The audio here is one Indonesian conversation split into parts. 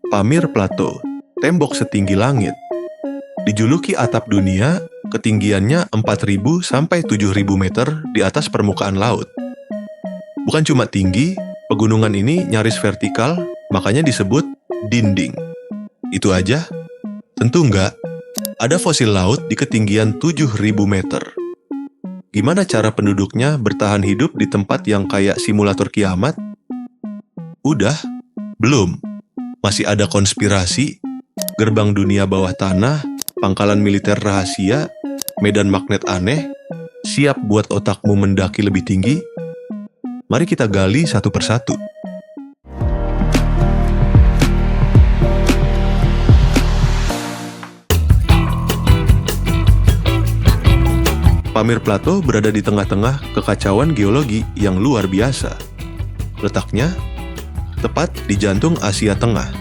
Pamir Plateau, tembok setinggi langit. Dijuluki atap dunia, ketinggiannya 4.000 sampai 7.000 meter di atas permukaan laut. Bukan cuma tinggi, pegunungan ini nyaris vertikal, makanya disebut dinding. Itu aja? Tentu enggak. Ada fosil laut di ketinggian 7.000 meter. Gimana cara penduduknya bertahan hidup di tempat yang kayak simulator kiamat? Udah? Belum. Masih ada konspirasi, gerbang dunia bawah tanah, pangkalan militer rahasia, medan magnet aneh, siap buat otakmu mendaki lebih tinggi? Mari kita gali satu persatu. Pamir Plateau berada di tengah-tengah kekacauan geologi yang luar biasa. Letaknya tepat di jantung Asia Tengah.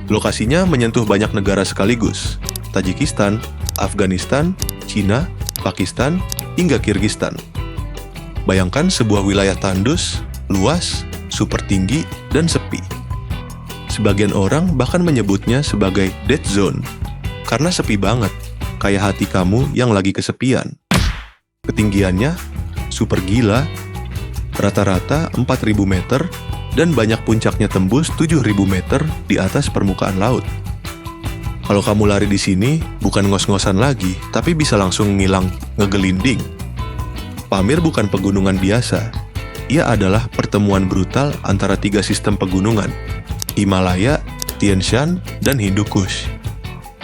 Lokasinya menyentuh banyak negara sekaligus: Tajikistan, Afghanistan, Cina, Pakistan, hingga Kirgistan. Bayangkan sebuah wilayah tandus, luas, super tinggi, dan sepi. Sebagian orang bahkan menyebutnya sebagai dead zone, karena sepi banget, kayak hati kamu yang lagi kesepian. Ketinggiannya super gila, rata-rata 4.000 meter, dan banyak puncaknya tembus 7.000 meter di atas permukaan laut. Kalau kamu lari di sini, bukan ngos-ngosan lagi, tapi bisa langsung ngilang ngegelinding. Pamir bukan pegunungan biasa. Ia adalah pertemuan brutal antara 3 sistem pegunungan: Himalaya, Tian Shan, dan Hindu Kush.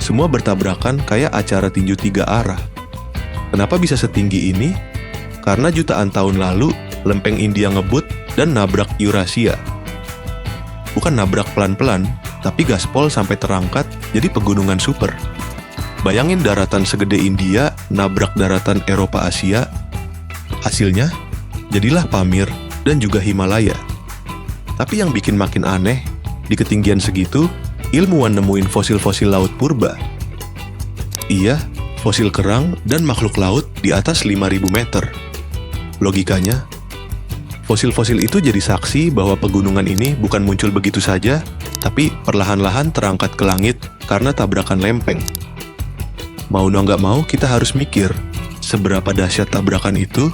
Semua bertabrakan kayak acara tinju 3 arah. Kenapa bisa setinggi ini? Karena jutaan tahun lalu, lempeng India ngebut dan nabrak Eurasia. Bukan nabrak pelan-pelan, tapi gaspol sampai terangkat jadi pegunungan super. Bayangin daratan segede India nabrak daratan Eropa Asia. Hasilnya, jadilah Pamir dan juga Himalaya. Tapi yang bikin makin aneh, di ketinggian segitu, ilmuwan nemuin fosil-fosil laut purba. Iya, fosil kerang dan makhluk laut di atas 5.000 meter. Logikanya, fosil-fosil itu jadi saksi bahwa pegunungan ini bukan muncul begitu saja, tapi perlahan-lahan terangkat ke langit karena tabrakan lempeng. Mau nggak mau, kita harus mikir, seberapa dahsyat tabrakan itu,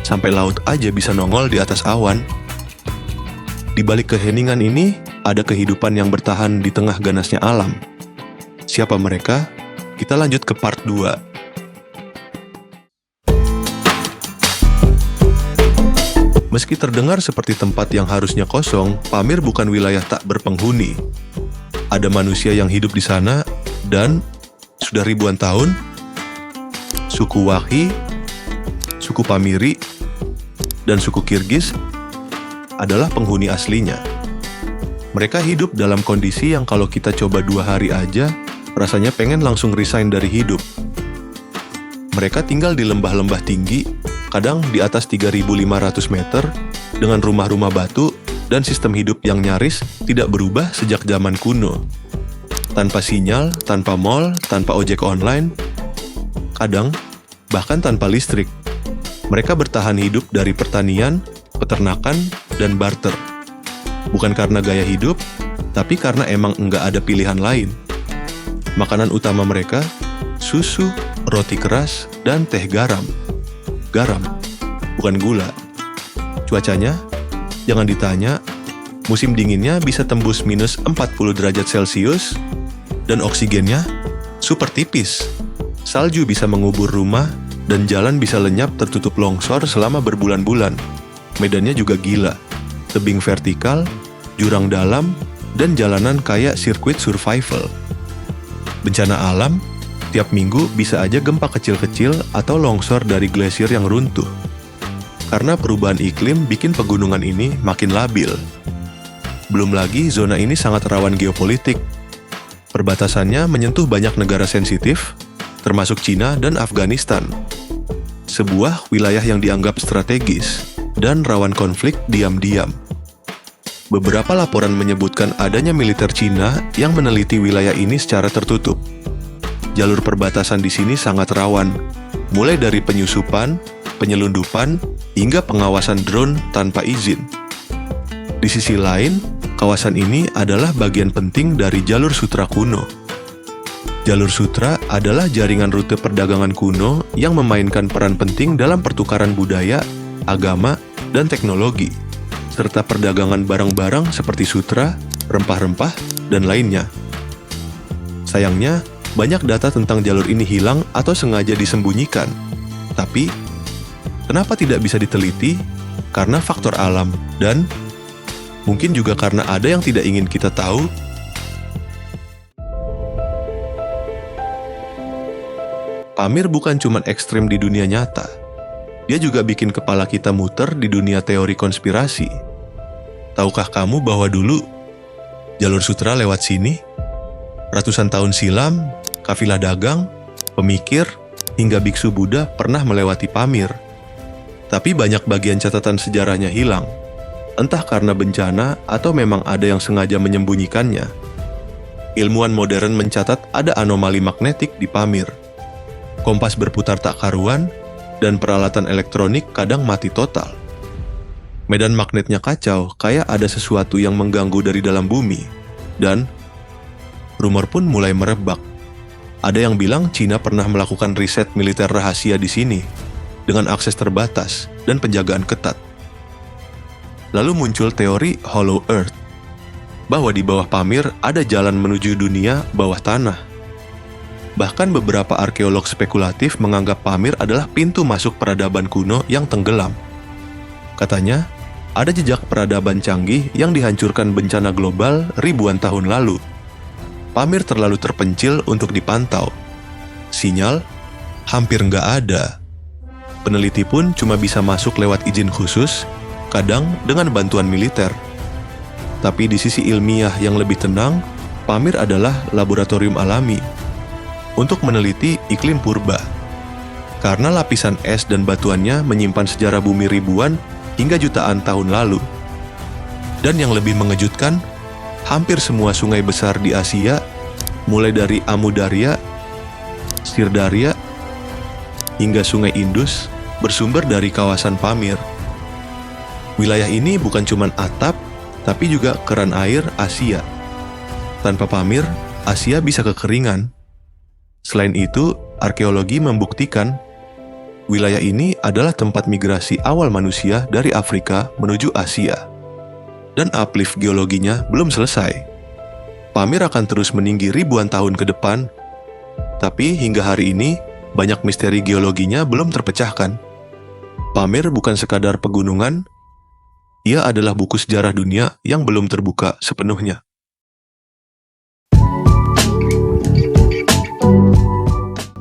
sampai laut aja bisa nongol di atas awan. Di balik keheningan ini, ada kehidupan yang bertahan di tengah ganasnya alam. Siapa mereka? Kita lanjut ke part 2. Meski terdengar seperti tempat yang harusnya kosong, Pamir bukan wilayah tak berpenghuni. Ada manusia yang hidup di sana, dan sudah ribuan tahun, suku Wakhi, suku Pamiri, dan suku Kirgis adalah penghuni aslinya. Mereka hidup dalam kondisi yang kalau kita coba 2 hari aja, rasanya pengen langsung resign dari hidup. Mereka tinggal di lembah-lembah tinggi, kadang di atas 3.500 meter, dengan rumah-rumah batu dan sistem hidup yang nyaris tidak berubah sejak zaman kuno. Tanpa sinyal, tanpa mall, tanpa ojek online, kadang bahkan tanpa listrik. Mereka bertahan hidup dari pertanian, peternakan, dan barter. Bukan karena gaya hidup, tapi karena emang nggak ada pilihan lain. Makanan utama mereka, susu, roti keras, dan teh garam. Garam, bukan gula. Cuacanya, jangan ditanya, musim dinginnya bisa tembus minus 40 derajat Celcius, dan oksigennya super tipis. Salju bisa mengubur rumah, dan jalan bisa lenyap tertutup longsor selama berbulan-bulan. Medannya juga gila, tebing vertikal, jurang dalam, dan jalanan kayak sirkuit survival. Bencana alam, tiap minggu bisa aja gempa kecil-kecil atau longsor dari glasier yang runtuh. Karena perubahan iklim bikin pegunungan ini makin labil. Belum lagi zona ini sangat rawan geopolitik. Perbatasannya menyentuh banyak negara sensitif, termasuk Cina dan Afghanistan. Sebuah wilayah yang dianggap strategis dan rawan konflik diam-diam. Beberapa laporan menyebutkan adanya militer Cina yang meneliti wilayah ini secara tertutup. Jalur perbatasan di sini sangat rawan, mulai dari penyusupan, penyelundupan, hingga pengawasan drone tanpa izin. Di sisi lain, Kawasan ini adalah bagian penting dari jalur sutra kuno. Jalur sutra adalah jaringan rute perdagangan kuno yang memainkan peran penting dalam pertukaran budaya, agama, dan teknologi, serta perdagangan barang-barang seperti sutra, rempah-rempah, dan lainnya. Sayangnya, banyak data tentang jalur ini hilang atau sengaja disembunyikan. Tapi, kenapa tidak bisa diteliti? Karena faktor alam dan mungkin juga karena ada yang tidak ingin kita tahu. Pamir bukan cuma ekstrem di dunia nyata. Dia juga bikin kepala kita muter di dunia teori konspirasi. Tahukah kamu bahwa dulu jalur sutra lewat sini? Ratusan tahun silam, kafilah dagang, pemikir, hingga biksu Buddha pernah melewati Pamir. Tapi banyak bagian catatan sejarahnya hilang. Entah karena bencana atau memang ada yang sengaja menyembunyikannya. Ilmuwan modern mencatat ada anomali magnetik di Pamir. Kompas berputar tak karuan, dan peralatan elektronik kadang mati total. Medan magnetnya kacau, kayak ada sesuatu yang mengganggu dari dalam bumi. Dan rumor pun mulai merebak. Ada yang bilang Cina pernah melakukan riset militer rahasia di sini, dengan akses terbatas dan penjagaan ketat. Lalu muncul teori Hollow Earth, bahwa di bawah Pamir ada jalan menuju dunia bawah tanah. Bahkan beberapa arkeolog spekulatif menganggap Pamir adalah pintu masuk peradaban kuno yang tenggelam. Katanya, ada jejak peradaban canggih yang dihancurkan bencana global ribuan tahun lalu. Pamir terlalu terpencil untuk dipantau. Sinyal hampir nggak ada. Peneliti pun cuma bisa masuk lewat izin khusus, kadang dengan bantuan militer. Tapi di sisi ilmiah yang lebih tenang, Pamir adalah laboratorium alami untuk meneliti iklim purba. Karena lapisan es dan batuannya menyimpan sejarah bumi ribuan hingga jutaan tahun lalu. Dan yang lebih mengejutkan, hampir semua sungai besar di Asia, mulai dari Amudarya, Sirdarya, hingga sungai Indus, bersumber dari kawasan Pamir. Wilayah ini bukan cuma atap, tapi juga keran air Asia. Tanpa Pamir, Asia bisa kekeringan. Selain itu, arkeologi membuktikan wilayah ini adalah tempat migrasi awal manusia dari Afrika menuju Asia. Dan uplift geologinya belum selesai. Pamir akan terus meninggi ribuan tahun ke depan, tapi hingga hari ini, banyak misteri geologinya belum terpecahkan. Pamir bukan sekadar pegunungan, ia adalah buku sejarah dunia yang belum terbuka sepenuhnya.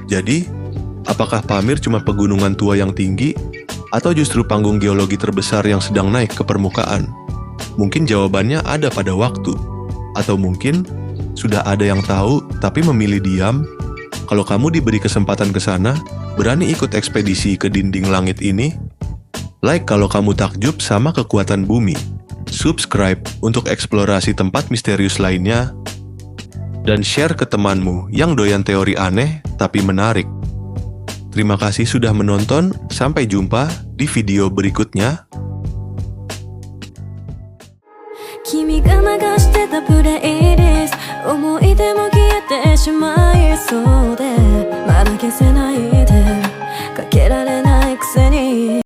Jadi, apakah Pamir cuma pegunungan tua yang tinggi, atau justru panggung geologi terbesar yang sedang naik ke permukaan? Mungkin jawabannya ada pada waktu, atau mungkin sudah ada yang tahu tapi memilih diam. Kalau kamu diberi kesempatan ke sana, berani ikut ekspedisi ke dinding langit ini? Like kalau kamu takjub sama kekuatan bumi. Subscribe untuk eksplorasi tempat misterius lainnya. Dan share ke temanmu yang doyan teori aneh tapi menarik. Terima kasih sudah menonton, sampai jumpa di video berikutnya. 君が流してたプレイリスト思い出も消えてしまいそうでまだ消せないでかけられない